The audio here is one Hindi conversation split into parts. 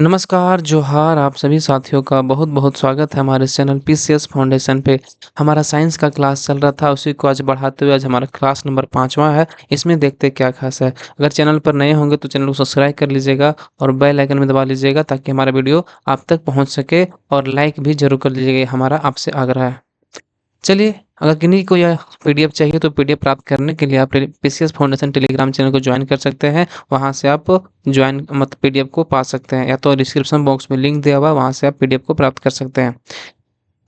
नमस्कार, जोहार आप सभी साथियों का बहुत-बहुत स्वागत है हमारे चैनल पीसीएस फाउंडेशन पे। हमारा साइंस का क्लास चल रहा था, उसी को आज बढ़ाते हुए आज हमारा क्लास नंबर 5वाँ है। इसमें देखते हैं क्या ख़ास है। अगर चैनल पर नए होंगे तो चैनल को सब्सक्राइब कर लीजिएगा और बेल आइकन में दबा लीजिएगा ताकि हमारा वीडियो आप तक पहुँच सके और लाइक भी ज़रूर कर लीजिएगा, ये हमारा आपसे आग्रह है। चलिए, अगर किन्हीं को यह पीडीएफ चाहिए तो पीडीएफ प्राप्त करने के लिए आप पीसीएस फाउंडेशन टेलीग्राम चैनल को ज्वाइन कर सकते हैं। वहाँ से आप ज्वाइन पीडीएफ को पा सकते हैं या तो डिस्क्रिप्शन बॉक्स में लिंक दिया हुआ है, वहाँ से आप पीडीएफ को प्राप्त कर सकते हैं।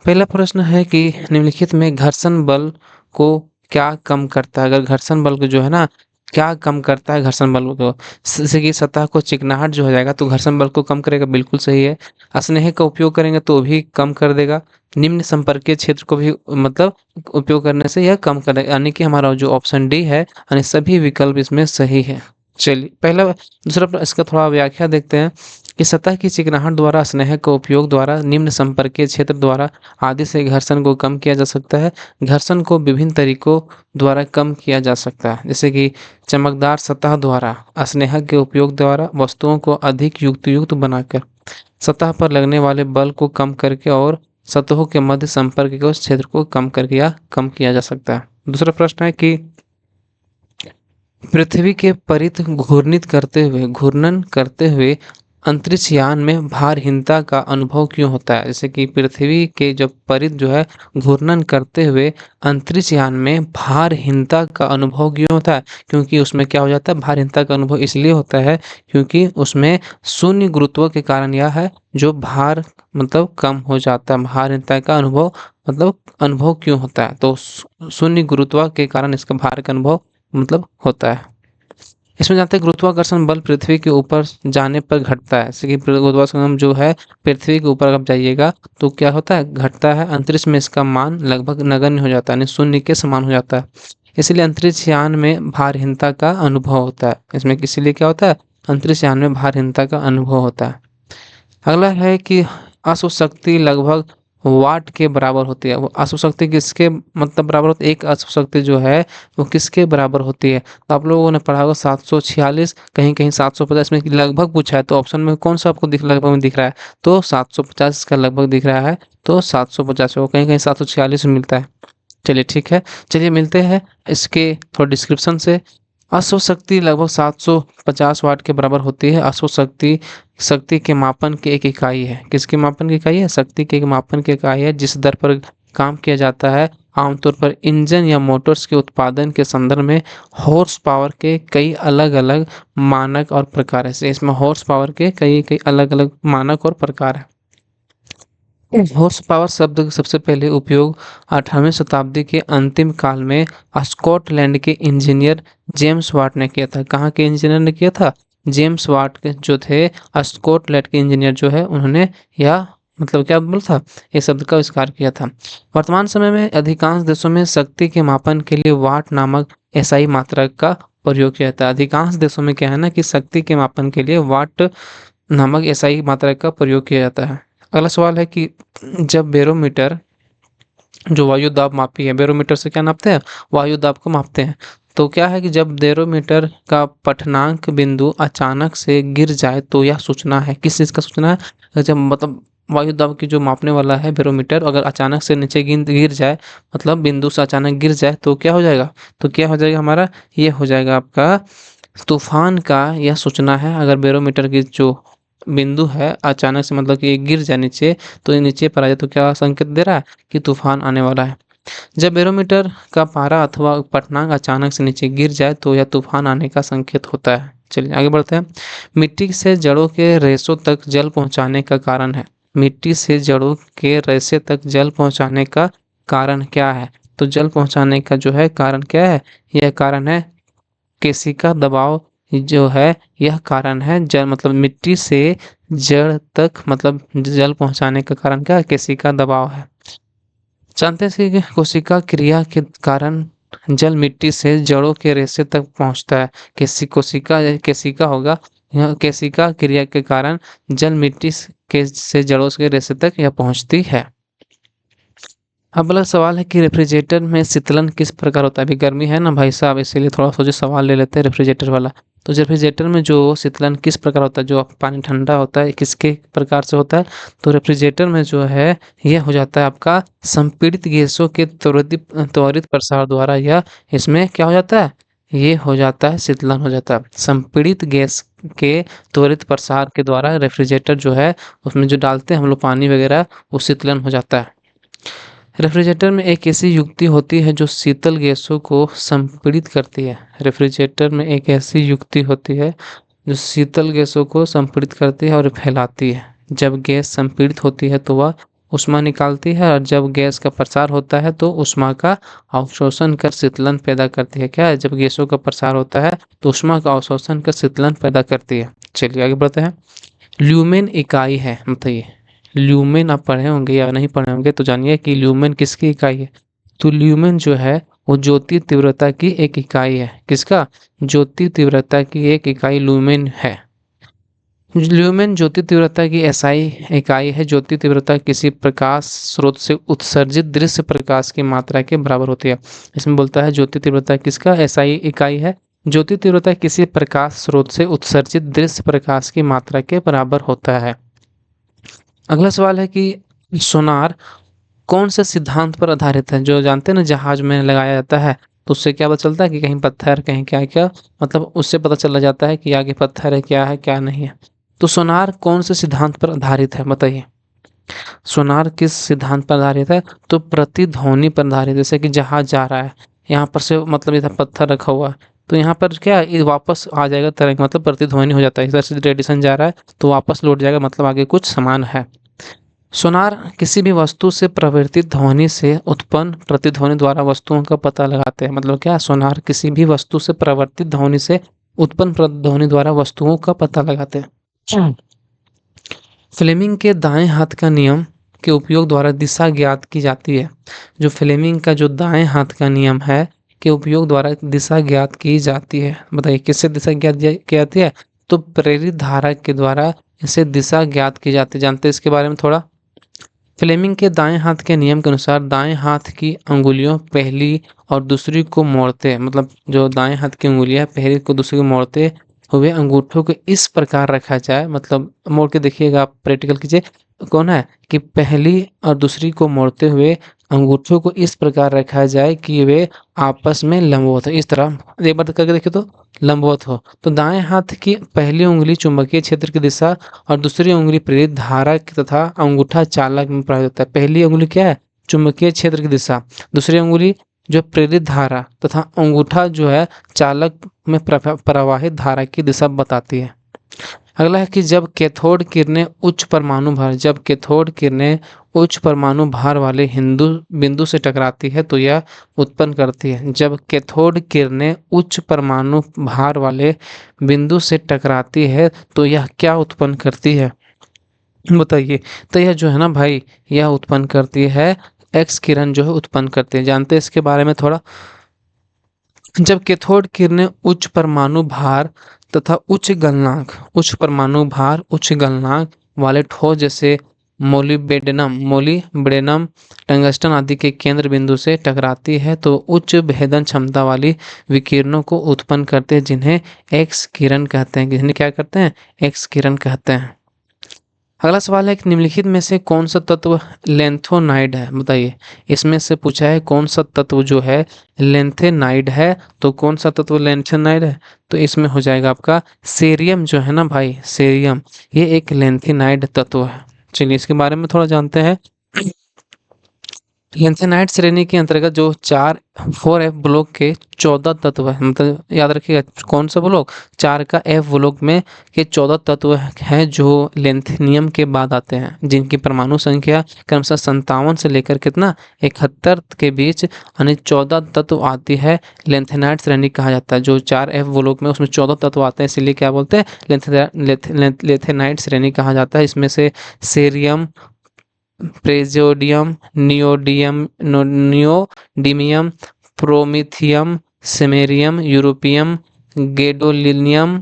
पहला प्रश्न है कि निम्नलिखित में घर्षण बल को क्या कम करता है? अगर घर्षण बल को जो है ना, क्या कम करता है घर्षण बल को? जैसे कि सतह को चिकनाहट जो हो जाएगा तो घर्षण बल को कम करेगा, बिल्कुल सही है। स्नेह का उपयोग करेंगे तो भी कम कर देगा। निम्न संपर्कीय क्षेत्र को भी उपयोग करने से यह कम करेगा, यानी कि हमारा जो ऑप्शन डी है, यानी सभी विकल्प इसमें सही है। चलिए, इसका थोड़ा व्याख्या देखते हैं कि सतह की चिकनाहट द्वारा, स्नेह का उपयोग द्वारा, निम्न संपर्कीय क्षेत्र द्वारा आदि से घर्षण को कम किया जा सकता है। घर्षण को विभिन्न तरीकों द्वारा कम किया जा सकता है, जैसे कि चमकदार सतह द्वारा, स्नेह के उपयोग द्वारा, वस्तुओं को अधिक युक्त बनाकर, सतह पर लगने वाले बल को कम करके और सतहों के मध्य संपर्क के उस क्षेत्र को कम करके या कम किया जा सकता है। दूसरा प्रश्न है कि पृथ्वी के परित घूर्णन करते हुए अंतरिक्ष यान में भारहीनता का अनुभव क्यों होता है? जैसे कि पृथ्वी के जो परित जो है घूर्णन करते हुए अंतरिक्ष यान में भारहीनता का अनुभव क्यों होता है? क्योंकि उसमें क्या हो जाता है, भारहीनता का अनुभव इसलिए होता है क्योंकि उसमें शून्य गुरुत्व के कारण यह है जो भार कम हो जाता है। भारहीनता का अनुभव क्यों होता है? तो शून्य गुरुत्व के कारण इसका भार का अनुभव होता है। इसमें जानते हैं गुरुत्वाकर्षण बल पृथ्वी के ऊपर जाने पर घटता है। जैसे कि गुरुत्वाकर्षण जो है पृथ्वी के ऊपर आप जाइएगा तो क्या होता है, घटता है। अंतरिक्ष में इसका मान लगभग नगण्य हो जाता है, यानी शून्य के समान हो जाता है। इसलिए अंतरिक्ष यान में भारहीनता का अनुभव होता है। इसमें इसीलिए क्या होता है, अंतरिक्ष यान में भारहीनता का अनुभव होता है। अगला है कि अश्व शक्ति लगभग वाट के बराबर होती है। वो अश्व शक्ति किसके बराबर होती है? एक अश्व शक्ति जो है वो किसके बराबर होती है? तो आप लोगों ने पढ़ा होगा 746, कहीं-कहीं 750 में लगभग पूछा है, तो ऑप्शन में कौन सा आपको लगभग में दिख रहा है? तो 750 का लगभग दिख रहा है, तो 750 को कहीं-कहीं 746 में मिलता है। चलिए ठीक है, चलिए मिलते हैं इसके थोड़ा डिस्क्रिप्शन से। अश्व शक्ति लगभग 750 वाट के बराबर होती है। अश्व शक्ति शक्ति के मापन की एक इकाई है। किसके मापन की इकाई है? शक्ति के एक मापन की इकाई है जिस दर पर काम किया जाता है आमतौर पर इंजन या मोटर्स के उत्पादन के संदर्भ में हॉर्स पावर के कई अलग-अलग मानक और प्रकार है। इसमें हॉर्स पावर के कई अलग-अलग मानक और प्रकार है। हॉर्स पावर शब्द का सबसे पहले उपयोग 18वीं शताब्दी के अंतिम काल में स्कॉटलैंड के इंजीनियर जेम्स वाट ने किया था। कहाँ के इंजीनियर ने किया था? जेम्स वाट के जो थे, स्कॉटलैंड के इंजीनियर जो है उन्होंने यह क्या बोला था, ये शब्द का आविष्कार किया था। वर्तमान समय में अधिकांश देशों में शक्ति के मापन के लिए वाट नामक एसआई मात्रक का प्रयोग किया जाता है। अधिकांश देशों में क्या है ना कि शक्ति के मापन के लिए वाट नामक एसआई मात्रक का प्रयोग किया जाता है। अगला सवाल है कि जब बैरोमीटर जो वायु दाब मापी है, बैरोमीटर से क्या नापते हैं? वायु दाब को मापते हैं। तो क्या है कि जब बैरोमीटर का पठनांक बिंदु अचानक से गिर जाए तो यह सूचना है, किस चीज़ का सूचना है? जब वायु दाब की जो मापने वाला है बैरोमीटर, अगर अचानक से नीचे गिर जाए, बिंदु से अचानक गिर जाए तो क्या हो जाएगा? तो क्या हो जाएगा हमारा? ये हो जाएगा आपका तूफान का यह सूचना है। अगर बैरोमीटर की जो बिंदु है अचानक से कि गिर जाए नीचे, तो ये नीचे पर आ जाए तो क्या संकेत दे रहा है कि तूफान आने वाला है। जब बैरोमीटर का पारा अथवा पठनांक अचानक से नीचे गिर जाए तो यह तूफान आने का संकेत होता है। चलिए आगे बढ़ते हैं। मिट्टी से जड़ों के रेशों तक जल पहुंचाने का कारण है। मिट्टी से जड़ों के रेशे तक जल पहुंचाने का कारण क्या है? तो जल पहुंचाने का जो है कारण क्या है? यह कारण है केशिका दबाव, जो है यह कारण है। जल मिट्टी से जड़ तक जल पहुंचाने का कारण क्या है? केशिका दबाव है। जानते हैं कि कोशिका क्रिया के कारण जल मिट्टी से जड़ों के रेशे तक पहुंचता है। कोशिका केशिका होगा, यह केशिका क्रिया के कारण जल मिट्टी से जड़ों के रेशे तक यह पहुंचती है। अब अगला सवाल है कि रेफ्रिजरेटर में शीतलन किस प्रकार होता है? अभी गर्मी है ना भाई साहब, इसीलिए थोड़ा सोचे सवाल ले लेते हैं रेफ्रिजरेटर वाला। तो रेफ्रिजरेटर में जो शीतलन किस प्रकार होता है, जो पानी ठंडा होता है किसके प्रकार से होता है? तो रेफ्रिजरेटर में जो है यह हो जाता है आपका संपीड़ित गैसों के त्वरित प्रसार द्वारा, या इसमें क्या हो जाता है, ये हो जाता है शीतलन हो जाता है। संपीड़ित गैस के त्वरित प्रसार के द्वारा रेफ्रिजरेटर जो है उसमें जो डालते हैं हम लोग पानी वगैरह, वो शीतलन हो जाता है। रेफ्रिजरेटर में एक ऐसी युक्ति होती है जो शीतल गैसों को संपीड़ित करती है। रेफ्रिजरेटर में एक ऐसी युक्ति होती है जो शीतल गैसों को संपीड़ित करती है और फैलाती है। जब गैस संपीड़ित होती है तो वह ऊष्मा निकालती है, और जब गैस का प्रसार होता है तो ऊष्मा का अवशोषण कर शीतलन पैदा करती है। क्या है, जब गैसों का प्रसार होता है तो ऊष्मा का अवशोषण कर शीतलन पैदा करती है। चलिए आगे बढ़ते हैं। ल्यूमेन इकाई है, बताइए। ल्यूमेन आप पढ़े होंगे या नहीं पढ़े होंगे तो जानिए कि ल्यूमेन किसकी इकाई है। तो ल्यूमेन जो है वो ज्योति तीव्रता की एक इकाई है। किसका? ज्योति तीव्रता की एक इकाई ल्यूमेन है। ल्यूमेन ज्योति तीव्रता की एसआई इकाई है। ज्योति तीव्रता किसी प्रकाश स्रोत से उत्सर्जित दृश्य प्रकाश की मात्रा के बराबर होती है। इसमें बोलता है ज्योति तीव्रता किसका एसआई इकाई है? ज्योति तीव्रता किसी प्रकाश स्रोत से उत्सर्जित दृश्य प्रकाश की मात्रा के बराबर होता है। अगला सवाल है कि सोनार कौन से सिद्धांत पर आधारित है? जो जानते हैं ना जहाज में लगाया जाता है, तो उससे क्या पता चलता है कि कहीं पत्थर कहीं क्या क्या, मतलब उससे पता चला जाता है कि आगे पत्थर है क्या नहीं है। तो सोनार कौन से सिद्धांत पर आधारित है, बताइए। सोनार किस सिद्धांत पर आधारित है? तो प्रतिध्वनि पर आधारित। जैसे कि जहाज जा रहा है, यहाँ पर से मतलब इधर पत्थर रखा हुआ है, तो यहाँ पर क्या ये वापस आ जाएगा तरंग, मतलब प्रतिध्वनि हो जाता है। इधर से रेडिएशन जा रहा है तो वापस लौट जाएगा, मतलब आगे कुछ समान है। सोनार किसी भी वस्तु से प्रवर्तित ध्वनि से उत्पन्न प्रतिध्वनि द्वारा वस्तुओं का पता लगाते हैं। मतलब क्या, सोनार किसी भी वस्तु से प्रवर्तित ध्वनि से उत्पन्न प्रतिध्वनि द्वारा वस्तुओं का पता लगाते हैं। फ्लेमिंग के दाएं हाथ का नियम के उपयोग द्वारा दिशा ज्ञात की जाती है। जो फ्लेमिंग का जो दाएं हाथ का नियम है के उपयोग द्वारा दिशा ज्ञात की जाती है। बताइए किससे दिशा ज्ञात की जाती है? तो प्रेरित धारा के द्वारा इसे दिशा ज्ञात की जाती है। जानते हैं इसके बारे में थोड़ा? फ्लेमिंग के दाएं हाथ के नियम के अनुसार दाएं हाथ की अंगुलियों पहली और दूसरी को मोड़ते, मतलब जो दाएं हाथ की अंगुलियां पहली को दूसरी को मोड़ते हुए अंगूठों को इस प्रकार रखा जाए, मतलब मोड़ के देखिएगा, आप प्रैक्टिकल कीजिए। कौन है कि पहली और दूसरी को मोड़ते हुए अंगूठों को इस प्रकार रखा जाए कि वे आपस में लंबवत हो। इस तरह एक बार करके देखिए तो लंबवत हो। तो दाएं हाथ की पहली उंगली चुंबकीय क्षेत्र की दिशा और दूसरी उंगली प्रेरित धारा तथा अंगूठा चालक में प्रभावित होता है। पहली उंगली क्या है? चुंबकीय क्षेत्र की दिशा, दूसरी उंगली जो प्रेरित धारा तथा अंगूठा जो है चालक में प्रवाहित धारा की दिशा बताती है। अगला है कि जब कैथोड किरणें उच्च परमाणु भार, जब कैथोड किरणें उच्च परमाणु भार वाले हिंदू बिंदु से टकराती है तो यह उत्पन्न करती है। जब कैथोड किरणें उच्च परमाणु भार वाले बिंदु से टकराती है तो यह क्या उत्पन्न करती है, बताइए। तो यह जो है ना भाई, यह उत्पन्न करती है एक्स किरण जो है उत्पन्न करती है। जानते हैं इसके बारे में थोड़ा? जब कैथोड किरणें उच्च परमाणु भार तथा उच्च परमाणु भार उच्च गलनांक वाले ठोस जैसे मोलिब्डेनम टंगस्टन आदि के केंद्र बिंदु से टकराती है तो उच्च भेदन क्षमता वाली विकिरणों को उत्पन्न करते हैं, जिन्हें एक्स किरण कहते हैं। जिन्हें क्या कहते हैं? एक्स किरण कहते हैं। अगला सवाल है कि निम्नलिखित में से कौन सा तत्व लेंथोनाइड है, बताइए। इसमें से पूछा है कौन सा तत्व जो है लेंथेनाइड है, तो कौन सा तत्व लेंथेनाइड है? तो इसमें हो जाएगा आपका सेरियम जो है ना भाई, सेरियम, ये एक लेंथेनाइड तत्व है। चलिए इसके बारे में थोड़ा जानते हैं। लेंथेनाइड श्रेणी के अंतर्गत जो 4F ब्लॉक के 14 तत्व है, मतलब याद रखिएगा कौन सा ब्लॉक, 4 का F ब्लॉक में के 14 तत्व हैं जो लेंथेनियम के बाद आते हैं, जिनकी परमाणु संख्या क्रमशः 57 से लेकर कितना 71 के बीच, यानी 14 तत्व आती है, लेंथेनाइड श्रेणी कहा जाता है। जो 4F ब्लॉक में उसमें 14 तत्व आते हैं, इसीलिए क्या बोलते हैं, लेंथेनाइड श्रेणी कहा जाता है। इसमें से cerium, praseodymium, neodymium, promethium, samarium, europium, gadolinium,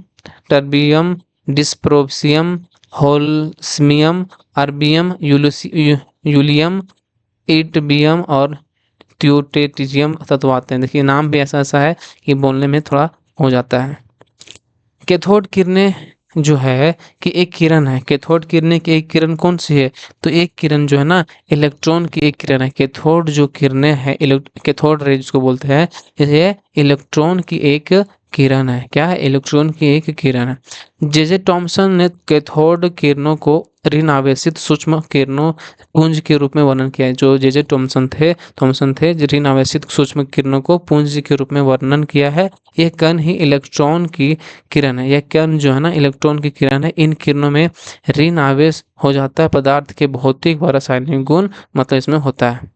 terbium, dysprosium, holmium, erbium, thulium, ytterbium और ट्यूटेटियम तत्व आते हैं। देखिए नाम भी ऐसा ऐसा है कि बोलने में थोड़ा हो जाता है। कैथोड किरणें जो है कि एक किरण है, कैथोड किरणें की एक किरण कौन सी है? तो एक किरण जो है ना इलेक्ट्रॉन की एक किरण है। कैथोड जो किरणें हैं कैथोड रे जिसको बोलते हैं, ये इलेक्ट्रॉन की एक किरण है। क्या है? इलेक्ट्रॉन की एक किरण है। जे टॉमसन ने कैथोड किरणों को ऋण आवेशित सूक्ष्म किरणों पुंज के रूप में वर्णन किया है। जो जे थॉमसन थे ऋण आवेशित सूक्ष्म किरणों को पुंज के रूप में वर्णन किया है। ये कण ही इलेक्ट्रॉन की किरण है। यह कण जो है ना इलेक्ट्रॉन की किरण है। इन किरणों में ऋण आवेश हो जाता है पदार्थ के भौतिक व रासायनिक गुण मतलब इसमें होता है।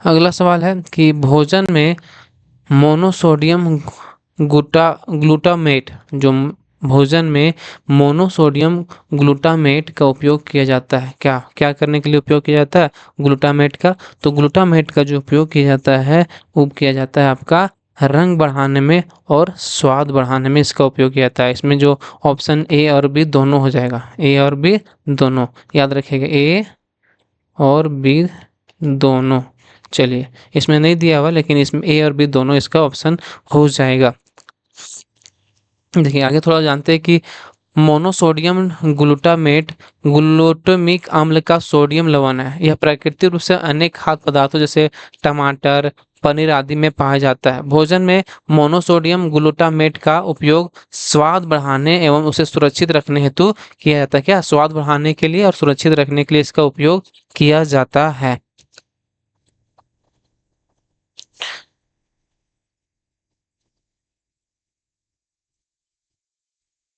अगला सवाल है कि भोजन में मोनोसोडियम ग्लूटामेट जो भोजन में मोनोसोडियम ग्लूटामेट का उपयोग किया जाता है। क्या क्या करने के लिए उपयोग किया जाता है ग्लूटामेट का? तो ग्लूटामेट का जो उपयोग किया जाता है वो किया जाता है आपका रंग बढ़ाने में और स्वाद बढ़ाने में इसका उपयोग किया जाता है। इसमें जो ऑप्शन ए और बी दोनों हो जाएगा, ए और बी दोनों याद रखिएगा, ए और बी दोनों। चलिए इसमें नहीं दिया हुआ लेकिन इसमें ए और बी दोनों इसका ऑप्शन हो जाएगा। देखिए आगे थोड़ा जानते हैं कि मोनोसोडियम ग्लूटामेट ग्लूटामिक अम्ल का सोडियम लवण है। यह प्राकृतिक रूप से अनेक खाद्य पदार्थों जैसे टमाटर, पनीर आदि में पाया जाता है। भोजन में मोनोसोडियम ग्लूटामेट का उपयोग स्वाद बढ़ाने एवं उसे सुरक्षित रखने हेतु किया जाता है। क्या? स्वाद बढ़ाने के लिए और सुरक्षित रखने के लिए इसका उपयोग किया जाता है।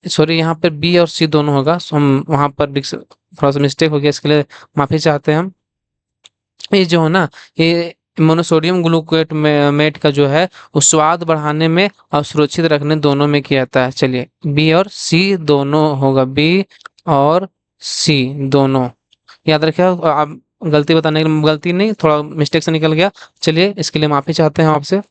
सॉरी यहाँ पर बी और सी दोनों होगा, हम वहां पर थोड़ा सा मिस्टेक हो गया, इसके लिए माफी चाहते हैं हम। ये जो है ना ये मोनोसोडियम ग्लूकोट मेट का जो है वो स्वाद बढ़ाने में और सुरक्षित रखने दोनों में किया जाता है। चलिए बी और सी दोनों होगा, बी और सी दोनों याद रखिए। आप गलती बताने की गलती नहीं, थोड़ा मिस्टेक से निकल गया। चलिए इसके लिए माफी चाहते हैं आपसे।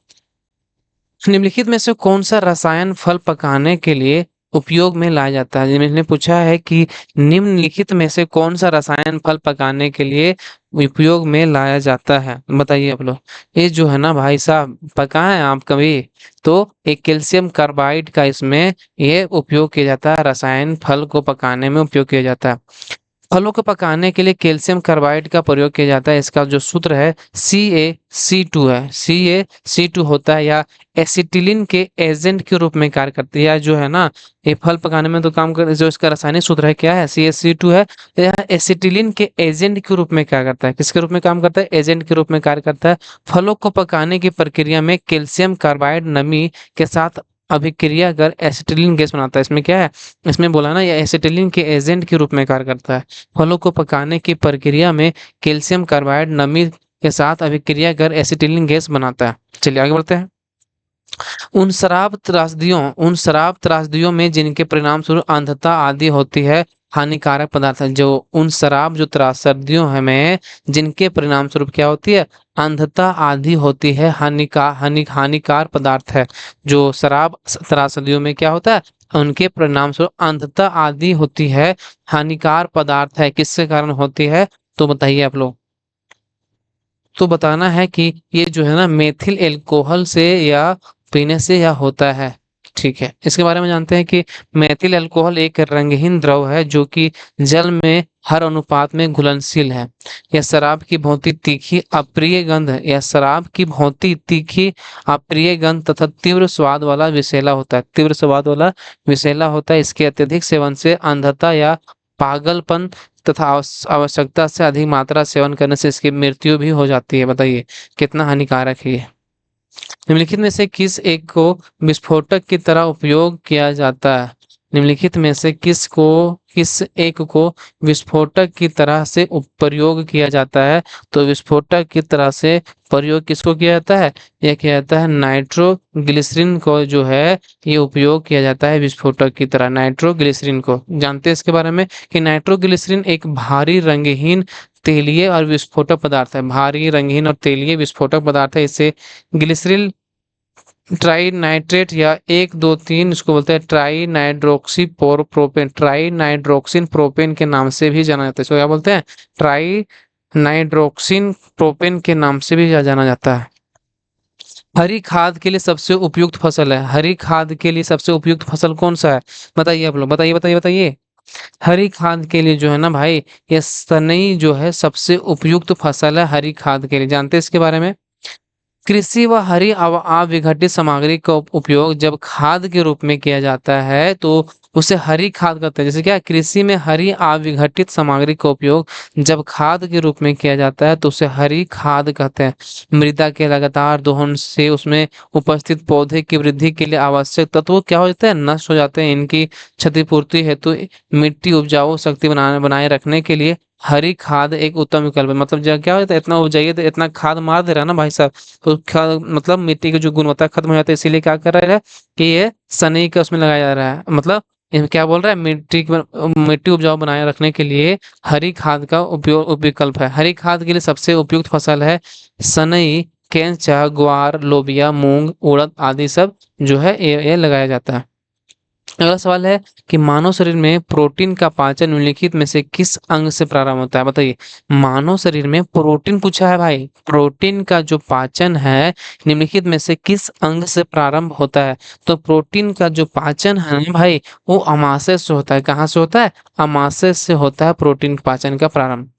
निम्नलिखित में से कौन सा रसायन फल पकाने के लिए उपयोग में लाया जाता है? मैंने पूछा है कि निम्नलिखित में से कौन सा रसायन फल पकाने के लिए उपयोग में लाया जाता है, बताइए आप लोग। ये जो है ना भाई साहब, पकाए आप कभी? तो एक कैल्शियम कार्बाइड का इसमें ये उपयोग किया जाता है, रसायन फल को पकाने में उपयोग किया जाता है। फलों को पकाने के लिए कैल्शियम कार्बाइड का प्रयोग किया जाता है। इसका जो सूत्र है CaC2 है, CaC2 होता है, या एसिटिलीन के एजेंट के रूप में कार्य करती है। या जो है ना ये फल पकाने में तो काम कर, जो इसका रासायनिक सूत्र है क्या है? CaC2 है। यह एसिटिलीन के एजेंट के रूप में क्या करता है? किसके रूप में काम करता है? एजेंट के रूप में कार्य करता है। फलों को पकाने की प्रक्रिया में कैल्शियम कार्बाइड नमी के साथ अभिक्रिया कर एसिटिलीन गैस बनाता है। इसमें क्या है? इसमें बोला ना ये एसिटिलीन के एजेंट के रूप में कार्य करता है। फलों को पकाने की प्रक्रिया में कैल्शियम कार्बाइड नमी के साथ अभिक्रिया कर एसिटिलीन गैस बनाता है। चलिए आगे बढ़ते हैं। उन शराब त्रासदियों में जिनके परिणाम स्वरूप अंधता आदि होती है, हानिकारक पदार्थ है। जो उन शराब जो त्रासदियों है में जिनके परिणाम स्वरूप क्या होती है? अंधता आदि होती है, हानिकार पदार्थ है। जो शराब त्रासदियों में क्या होता है? उनके परिणाम स्वरूप अंधता आदि होती है, हानिकार पदार्थ है। किसके कारण होती है? तो बताइए आप लोग। तो बताना है कि ये जो है ना मेथिल एल्कोहल से या पीने से या होता है। ठीक है, इसके बारे में जानते हैं कि मेथिल अल्कोहल एक रंगहीन द्रव है जो कि जल में हर अनुपात में घुलनशील है। यह शराब की बहुत ही तीखी अप्रिय गंध या शराब की बहुत ही तीखी अप्रिय गंध तथा तीव्र स्वाद वाला विषैला होता है। तीव्र स्वाद वाला विषैला होता है। इसके अत्यधिक सेवन से अंधता या पागलपन तथा आवश्यकता से अधिक मात्रा सेवन करने से इसकी मृत्यु भी हो जाती है। बताइए कितना हानिकारक है ये। निम्नलिखित में से किस एक को विस्फोटक की तरह उपयोग किया जाता है? निम्नलिखित में से किस एक को विस्फोटक की तरह से प्रयोग किया जाता है? तो विस्फोटक की तरह से प्रयोग किसको किया जाता है? यह किया जाता है नाइट्रोग्लिसरीन को, जो है ये उपयोग किया जाता है विस्फोटक की तरह। नाइट्रोग्लिसरीन को जानते हैं इसके बारे में कि नाइट्रोग्लिसरीन एक भारी रंगहीन तेलीय और विस्फोटक पदार्थ है। भारी रंगहीन और तेलीय विस्फोटक पदार्थ है। इसे ग्लिसरीन ट्राई नाइट्रेट या 1 2 3 इसको बोलते हैं ट्राई नाइड्रोक्सी प्रोपेन, ट्राई नाइड्रोक्सिन प्रोपेन के नाम से भी जाना जाता है। इसको क्या बोलते हैं? ट्राई नाइट्रोक्सिन प्रोपेन के नाम से भी जाना जाता है। हरी खाद के लिए सबसे उपयुक्त फसल है, हरी खाद के लिए सबसे उपयुक्त फसल कौन सा है? बताइए आप लोग, बताइए बताइए बताइए। हरी खाद के लिए जो है ना भाई, ये सनई जो है सबसे उपयुक्त फसल है हरी खाद के लिए। जानते हैं इसके बारे में? कृषि व हरी अविघटित सामग्री का उपयोग जब खाद के रूप में किया जाता है तो उसे हरी खाद कहते हैं। जैसे क्या, कृषि में हरी अविघटित सामग्री का उपयोग जब खाद के रूप में किया जाता है तो उसे हरी खाद कहते हैं। मृदा के लगातार दोहन से उसमें उपस्थित पौधे की वृद्धि के लिए आवश्यक तत्व क्या हो जाते हैं? नष्ट हो जाते हैं। इनकी क्षतिपूर्ति हेतु मिट्टी उपजाऊ शक्ति बनाए रखने के लिए हरी खाद एक उत्तम विकल्प है। मतलब जब क्या होता है, इतना उपजाइए तो इतना खाद मार दे रहा है ना भाई साहब, तो मतलब मिट्टी की जो गुणवत्ता खत्म हो जाती है। इसीलिए क्या कर रहा है कि ये सनई का उसमें लगाया जा रहा है। मतलब ये क्या बोल रहा है, मिट्टी उपजाऊ बनाए रखने के लिए हरी खाद का उपयोग विकल्प है। हरी खाद के लिए सबसे उपयुक्त फसल है सनई, केंचा, ग्वार, लोबिया, मूंग, उड़द आदि सब जो है ये लगाया जाता है। अगला सवाल है कि मानव शरीर में प्रोटीन का पाचन निम्नलिखित में से किस अंग से प्रारंभ होता है? बताइए। मानव शरीर में प्रोटीन पूछा है भाई, प्रोटीन का जो पाचन है निम्नलिखित में से किस अंग से प्रारंभ होता है? तो प्रोटीन का जो पाचन है ना भाई, वो अमाशय से होता है। कहाँ से होता है? अमाशय से होता है प्रोटीन पाचन का प्रारंभ।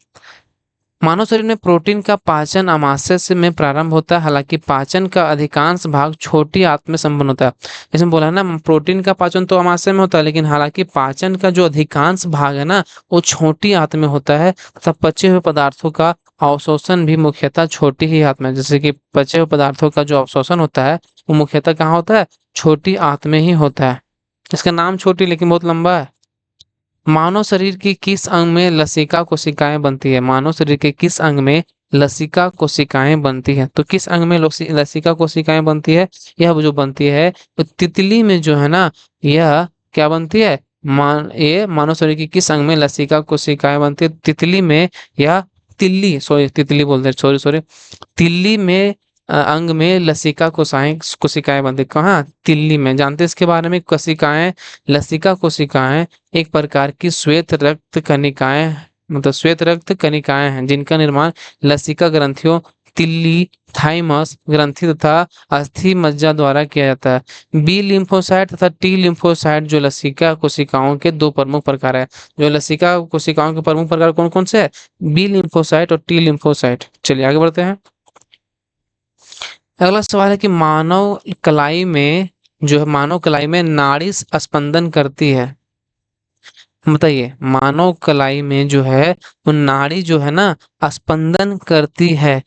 मानव शरीर में प्रोटीन का पाचन आमाशय से में प्रारंभ होता है। हालांकि पाचन का अधिकांश भाग छोटी आंत में संपन्न होता है। इसमें बोला है ना, प्रोटीन का पाचन तो आमाशय में होता है, लेकिन हालांकि पाचन का जो अधिकांश भाग है ना, वो छोटी आंत में होता है तथा पचे हुए पदार्थों का अवशोषण भी मुख्यतः छोटी ही आंत में। जैसे कि पचे हुए पदार्थों का जो अवशोषण होता है वो मुख्यतः कहाँ होता है? छोटी आंत में ही होता है। इसका नाम छोटी लेकिन बहुत लंबा है। मानव शरीर की किस अंग में लसिका कोशिकाएं बनती है? मानव शरीर के किस अंग में लसिका कोशिकाएं बनती है? तो किस अंग में लसिका कोशिकाएं बनती है? यह जो बनती है तो तितली में जो है ना, यह क्या बनती है? ये मानव शरीर की किस अंग में लसिका कोशिकाएं बनती है? तितली में, या तिल्ली, सॉरी तितली बोलते हैं, सॉरी सॉरी, तिल्ली में अंग में लसिका कोशिकाएं बनती है। कहाँ? तिल्ली में। जानते हैं इसके बारे में? कोशिकाएं, लसिका कोशिकाएं एक प्रकार की श्वेत रक्त कणिकाएं, मतलब श्वेत रक्त कणिकाएं हैं जिनका निर्माण लसिका ग्रंथियों, तिल्ली, थाइमस ग्रंथि तथा अस्थि मज्जा द्वारा किया जाता है। बी लिम्फोसाइट तथा टी लिम्फोसाइट जो लसिका कोशिकाओं के दो प्रमुख प्रकार है। जो लसिका कोशिकाओं के प्रमुख प्रकार कौन कौन से है? बी लिम्फोसाइट और टी लिम्फोसाइट। चलिए आगे बढ़ते हैं। अगला सवाल है कि मानव कलाई में नाड़ी स्पंदन करती है। बताइए, मानव कलाई में जो है वो नाड़ी जो है ना स्पंदन करती है।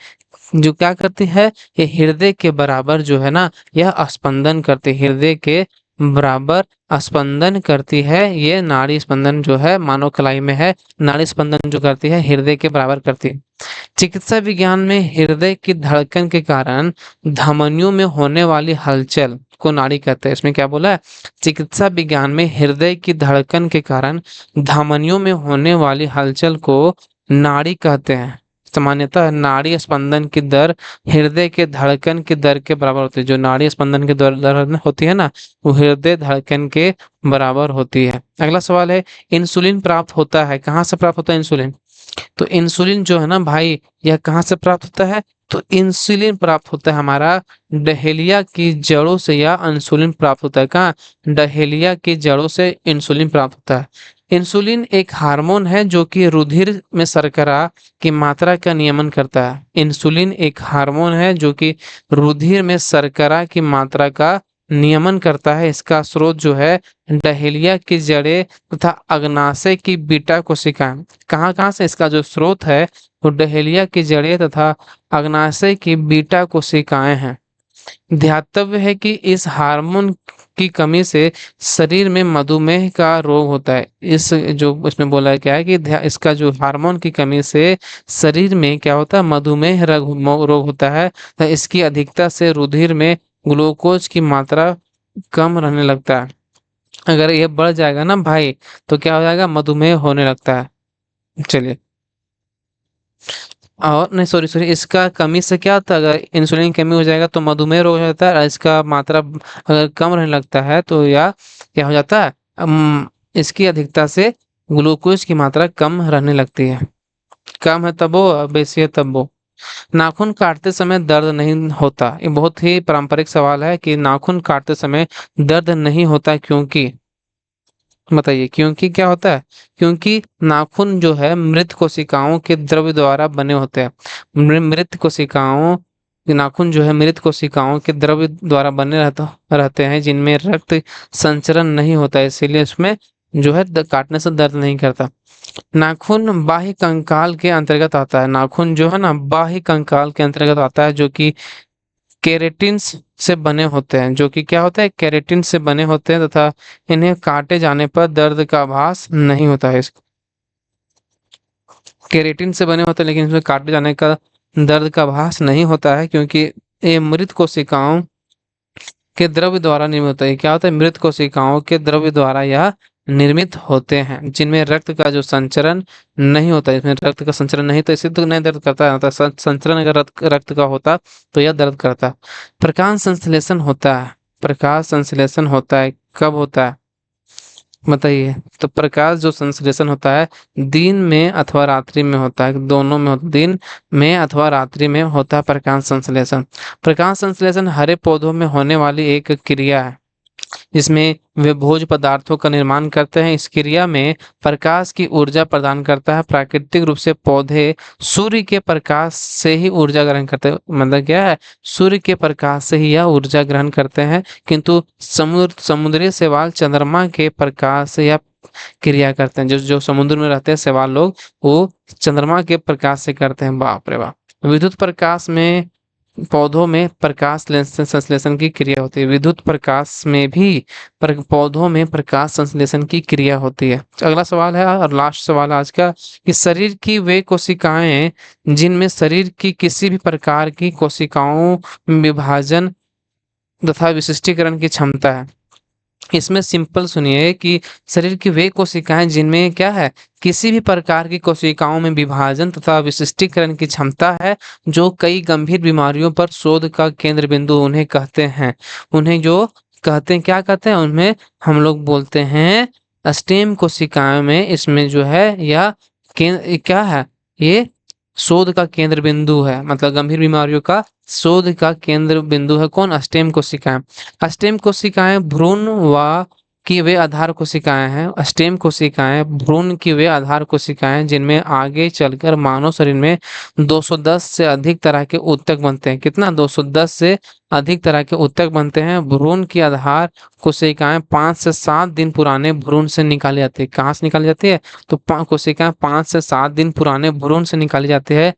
जो क्या करती है? ये हृदय के बराबर जो है ना, यह स्पंदन करती है, हृदय के बराबर स्पंदन करती है। ये नाड़ी स्पंदन जो है मानव कलाई में है, नाड़ी स्पंदन जो करती है हृदय के बराबर करती है। चिकित्सा विज्ञान में हृदय की धड़कन के कारण धमनियों में होने वाली हलचल को नाड़ी कहते हैं। इसमें क्या बोला है? चिकित्सा विज्ञान में हृदय की धड़कन के कारण धमनियों में होने वाली हलचल को नाड़ी कहते हैं। सामान्यतः नाड़ी स्पंदन की दर हृदय के धड़कन की दर के बराबर होती है। जो नाड़ी स्पंदन की दर होती है ना, वो हृदय धड़कन के बराबर होती है। अगला सवाल है, इंसुलिन प्राप्त होता है, कहाँ से प्राप्त होता है इंसुलिन? तो इंसुलिन जो है ना भाई, यह कहाँ से प्राप्त होता है? तो इंसुलिन प्राप्त होता है हमारा डहेलिया की जड़ों से, या इंसुलिन प्राप्त होता है कहाँ? डहेलिया की जड़ों से इंसुलिन प्राप्त होता है। इंसुलिन एक हार्मोन है जो कि रुधिर में शर्करा की मात्रा का नियमन करता है। इंसुलिन एक हार्मोन है जो कि रुधिर में शर्करा की मात्रा का नियमन करता है। इसका स्रोत जो है डहेलिया की जड़ें तथा अग्नाशय की बीटा कोशिकाएं। कहाँ कहाँ से इसका जो स्रोत है वो डहेलिया की जड़ें तथा अग्नाशय की बीटा कोशिकाएं हैं। ध्यातव्य है कि इस हार्मोन की कमी से शरीर में मधुमेह का रोग होता है। इस जो इसमें बोला है क्या है कि इसका जो हार्मोन की कमी से शरीर में क्या होता है? मधुमेह रोग होता है। तो इसकी अधिकता से रुधिर में ग्लूकोज की मात्रा कम रहने लगता है। अगर ये बढ़ जाएगा ना भाई, तो क्या हो जाएगा? मधुमेह होने लगता है। चलिए, और नहीं, सॉरी सॉरी, इसका कमी से क्या होता है? अगर इंसुलिन की कमी हो जाएगा तो मधुमेह रोग हो जाता है, और इसका मात्रा अगर कम रहने लगता है तो या क्या हो जाता है? इसकी अधिकता से ग्लूकोज की मात्रा कम रहने लगती है। कम है तब वो, बेसी है तब वो। नाखून काटते समय दर्द नहीं होता, ये बहुत ही पारंपरिक सवाल है कि नाखून काटते समय दर्द नहीं होता क्योंकि, बताइए क्योंकि क्या होता है? क्योंकि नाखून जो है मृत कोशिकाओं के द्रव्य द्वारा बने होते हैं। मृत कोशिकाओं, नाखून जो है मृत कोशिकाओं के द्रव्य द्वारा बने रहते हैं जिनमें रक्त संचरण नहीं होता है, इसीलिए उसमें जो है काटने से दर्द नहीं करता। नाखून बाह्य कंकाल के अंतर्गत आता है। नाखून जो है ना बाह्य कंकाल के अंतर्गत आता है, जो कि केरेटिन से बने होते हैं, जो कि क्या होता है, केरेटिन से बने होते हैं, तथा इन्हें काटे जाने पर दर्द का आभास नहीं होता है। केरेटिन से बने होते हैं लेकिन इसमें काटे जाने का दर्द का आभास नहीं होता है, क्योंकि ये मृत कोशिकाओं के द्रव्य द्वारा निर्मित होता है। क्या होता है? मृत कोशिकाओं के द्रव्य द्वारा यह निर्मित होते हैं, जिनमें रक्त का जो संचरण नहीं होता है। इसमें रक्त का संचरण नहीं, तो इसे तो नहीं दर्द करता है। संचरण अगर रक्त का होता तो यह दर्द करता। प्रकाश संश्लेषण होता है। प्रकाश संश्लेषण होता है, कब होता है बताइए? तो प्रकाश जो संश्लेषण होता है दिन में अथवा रात्रि में होता है, दोनों में दिन में अथवा रात्रि में होता है प्रकाश संश्लेषण। प्रकाश संश्लेषण हरे पौधों में होने वाली एक क्रिया है, जिसमें वे भोज्य पदार्थों का निर्माण करते हैं। इस क्रिया में प्रकाश की ऊर्जा प्रदान करता है। प्राकृतिक रूप से पौधे सूर्य के प्रकाश से ही ऊर्जा ग्रहण करते हैं। मतलब क्या है? सूर्य के प्रकाश से ही यह ऊर्जा ग्रहण करते हैं, किंतु समुद्री शैवाल चंद्रमा के प्रकाश से यह क्रिया करते हैं। जो जो समुद्र में रहते हैं शैवाल लोग, वो चंद्रमा के प्रकाश से करते हैं। बाप रे बाप। विद्युत प्रकाश में पौधों में प्रकाश संश्लेषण की क्रिया होती है। विद्युत प्रकाश में भी पौधों में प्रकाश संश्लेषण की क्रिया होती है। अगला सवाल है और लास्ट सवाल है आज का, कि शरीर की वे कोशिकाएं जिनमें शरीर की किसी भी प्रकार की कोशिकाओं में विभाजन तथा विशिष्टीकरण की क्षमता है। इसमें सिंपल सुनिए कि शरीर की वे कोशिकाएं जिनमें क्या है, किसी भी प्रकार की कोशिकाओं में विभाजन तथा विशिष्टीकरण की क्षमता है, जो कई गंभीर बीमारियों पर शोध का केंद्र बिंदु उन्हें कहते हैं। उन्हें जो कहते हैं, क्या कहते हैं उनमें? हम लोग बोलते हैं स्टेम कोशिकाओं में, इसमें जो है यह क्या है, ये शोध का केंद्र बिंदु है। मतलब गंभीर बीमारियों का शोध का केंद्र बिंदु है कौन? स्टेम कोशिकाएं। स्टेम कोशिकाएं भ्रूण व की वे आधार कोशिकाएं हैं। स्टेम कोशिकाएं भ्रूण की वे आधार कोशिकाएं जिनमें आगे चलकर मानव शरीर में 210 से अधिक तरह के ऊतक बनते हैं। कितना? 210 से अधिक तरह के ऊतक बनते हैं। भ्रूण की आधार कोशिकाएं 5 से 7 दिन पुराने भ्रूण से निकाली जाती है। कहाँ से निकाली जाती है? तो कोशिकाएं 5 से 7 दिन पुराने भ्रूण से निकाली जाती है।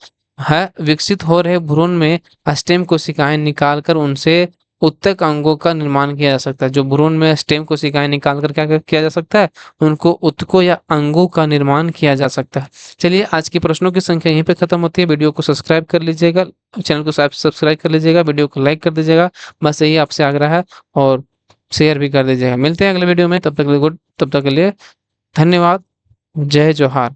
विकसित हो रहे भ्रूण में स्टेम कोशिकाएं निकालकर उनसे उत्तक अंगों का निर्माण किया जा सकता है। जो भ्रूण में स्टेम कोशिकाएं निकालकर क्या किया जा सकता है? उनको उत्तकों या अंगों का निर्माण किया जा सकता है। चलिए, आज के प्रश्नों की संख्या यहीं पे खत्म होती है। वीडियो को सब्सक्राइब कर लीजिएगा, चैनल को सब्सक्राइब कर लीजिएगा, वीडियो को लाइक कर दीजिएगा। बस यही आपसे आग्रह है, और शेयर भी कर दीजिएगा। मिलते हैं अगले वीडियो में, तब तक के लिए धन्यवाद। जय जोहार।